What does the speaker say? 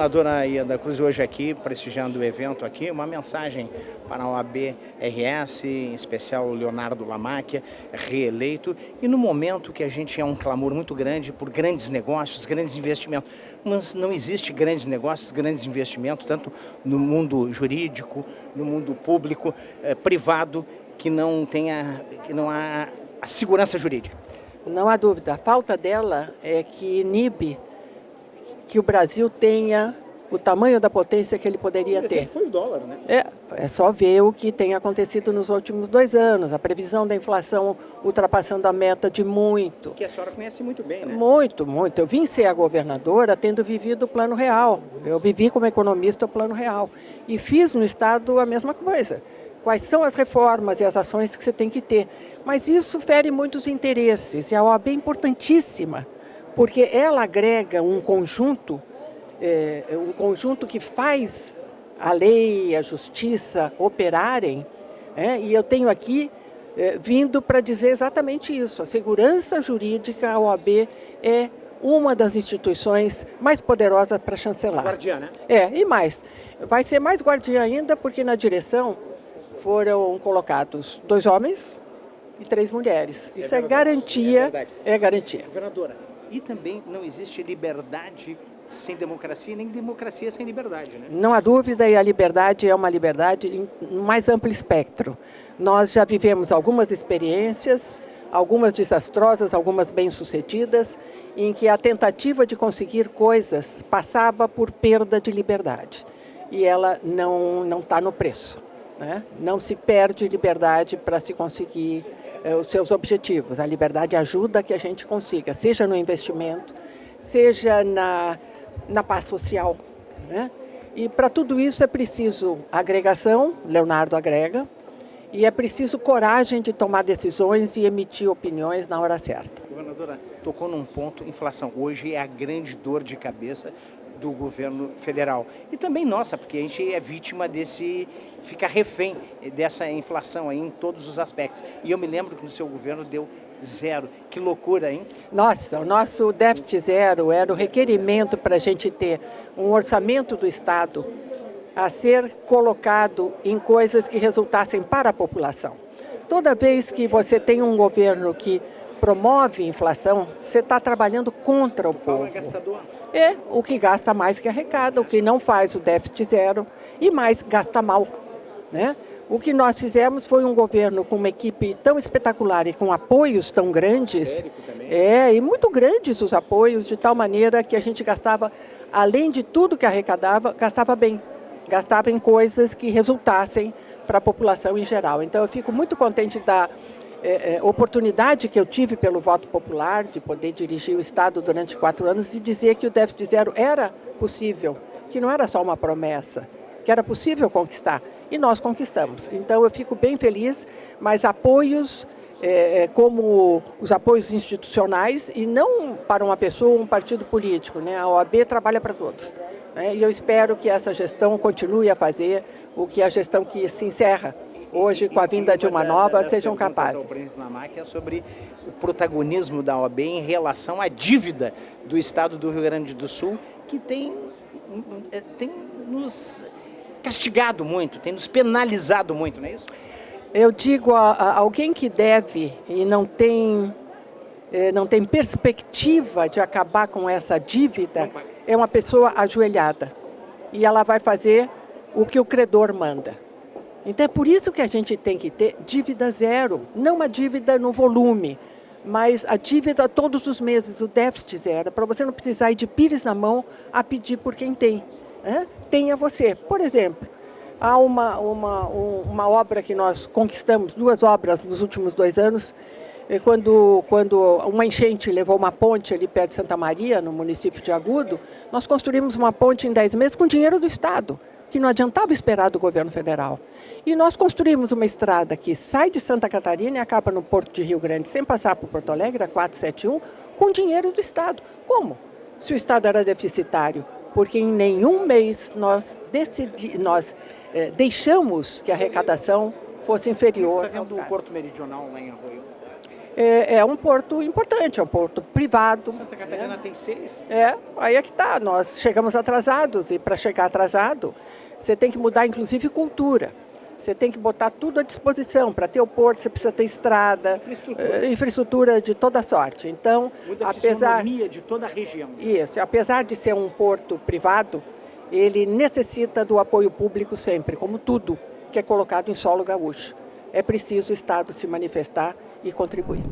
Governadora Ieda Cruz, hoje aqui, prestigiando o evento aqui, uma mensagem para a OAB-RS, em especial o Leonardo Lamacchia, reeleito, e no momento que a gente é um clamor muito grande por grandes negócios, grandes investimentos, mas não existe grandes negócios, grandes investimentos, tanto no mundo jurídico, no mundo público, privado, que não há a segurança jurídica. Não há dúvida. A falta dela é que inibe que o Brasil tenha o tamanho da potência que ele poderia ter. Foi o dólar, né? É só ver o que tem acontecido nos últimos 2 anos, a previsão da inflação ultrapassando a meta de muito. Que a senhora conhece muito bem, né? Muito, muito. Eu vim ser a governadora tendo vivido o Plano Real. Eu vivi como economista o Plano Real. E fiz no Estado a mesma coisa. Quais são as reformas e as ações que você tem que ter. Mas isso fere muitos interesses. E a OAB é importantíssima, porque ela agrega um conjunto que faz a lei, a justiça operarem, e eu tenho aqui vindo para dizer exatamente isso. A segurança jurídica, a OAB, é uma das instituições mais poderosas para chancelar. Guardiã, né? E mais. Vai ser mais guardiã ainda, porque na direção foram colocados 2 homens e 3 mulheres. Isso é garantia. É garantia. Governadora, e também não existe liberdade sem democracia, nem democracia sem liberdade, né? Não há dúvida, e a liberdade é uma liberdade no mais amplo espectro. Nós já vivemos algumas experiências, algumas desastrosas, algumas bem-sucedidas, em que a tentativa de conseguir coisas passava por perda de liberdade. E ela não está no preço, né? Não se perde liberdade para se conseguir os seus objetivos. A liberdade ajuda a que a gente consiga, seja no investimento, seja na paz social, né? E para tudo isso é preciso agregação, Leonardo agrega, e é preciso coragem de tomar decisões e emitir opiniões na hora certa. Governadora, tocou num ponto, inflação. Hoje é a grande dor de cabeça do governo federal. E também nossa, porque a gente é vítima fica refém dessa inflação aí em todos os aspectos. E eu me lembro que no seu governo deu 0. Que loucura, hein? Nossa, o nosso déficit zero era o requerimento para a gente ter um orçamento do Estado a ser colocado em coisas que resultassem para a população. Toda vez que você tem um governo que promove inflação, você está trabalhando contra o povo. É o que gasta mais que arrecada, o que não faz o déficit zero e mais gasta mal, né? O que nós fizemos foi um governo com uma equipe tão espetacular e com apoios tão grandes, e muito grandes os apoios, de tal maneira que a gente gastava, além de tudo que arrecadava, gastava bem, gastava em coisas que resultassem para a população em geral. Então eu fico muito contente da oportunidade que eu tive pelo voto popular, de poder dirigir o Estado durante 4 anos, de dizer que o déficit zero era possível, que não era só uma promessa, que era possível conquistar. E nós conquistamos. Então, eu fico bem feliz, mas apoios como os apoios institucionais e não para uma pessoa ou um partido político, né? A OAB trabalha para todos, né? E eu espero que essa gestão continue a fazer o que a gestão que se encerra hoje com a vinda de uma nova sejam capazes. O presidente Lamacchia é sobre o protagonismo da OAB em relação à dívida do Estado do Rio Grande do Sul, que tem nos castigado muito, tem nos penalizado muito, não é isso? Eu digo a alguém que deve e não tem perspectiva de acabar com essa dívida, é uma pessoa ajoelhada. E ela vai fazer o que o credor manda. Então é por isso que a gente tem que ter dívida zero, não uma dívida no volume, mas a dívida todos os meses, o déficit zero, para você não precisar ir de pires na mão a pedir por quem tem. Tenha você. Por exemplo, há uma obra que nós conquistamos, 2 obras nos últimos 2 anos, quando uma enchente levou uma ponte ali perto de Santa Maria, no município de Agudo, nós construímos uma ponte em 10 meses com dinheiro do Estado, que não adiantava esperar do governo federal. E nós construímos uma estrada que sai de Santa Catarina e acaba no Porto de Rio Grande, sem passar por Porto Alegre, a 471, com dinheiro do Estado. Como? Se o Estado era deficitário? Porque em nenhum mês nós deixamos que a arrecadação fosse inferior. Está vendo o Porto Meridional lá em Arroio? é um porto importante, é um porto privado. Santa Catarina tem 6? Aí é que está, nós chegamos atrasados e para chegar atrasado, você tem que mudar inclusive cultura. Você tem que botar tudo à disposição. Para ter o porto, você precisa ter estrada, infraestrutura de toda sorte. Então, muda a fisionomia de toda a região. Isso, apesar de ser um porto privado, ele necessita do apoio público sempre, como tudo que é colocado em solo gaúcho. É preciso o Estado se manifestar e contribuir.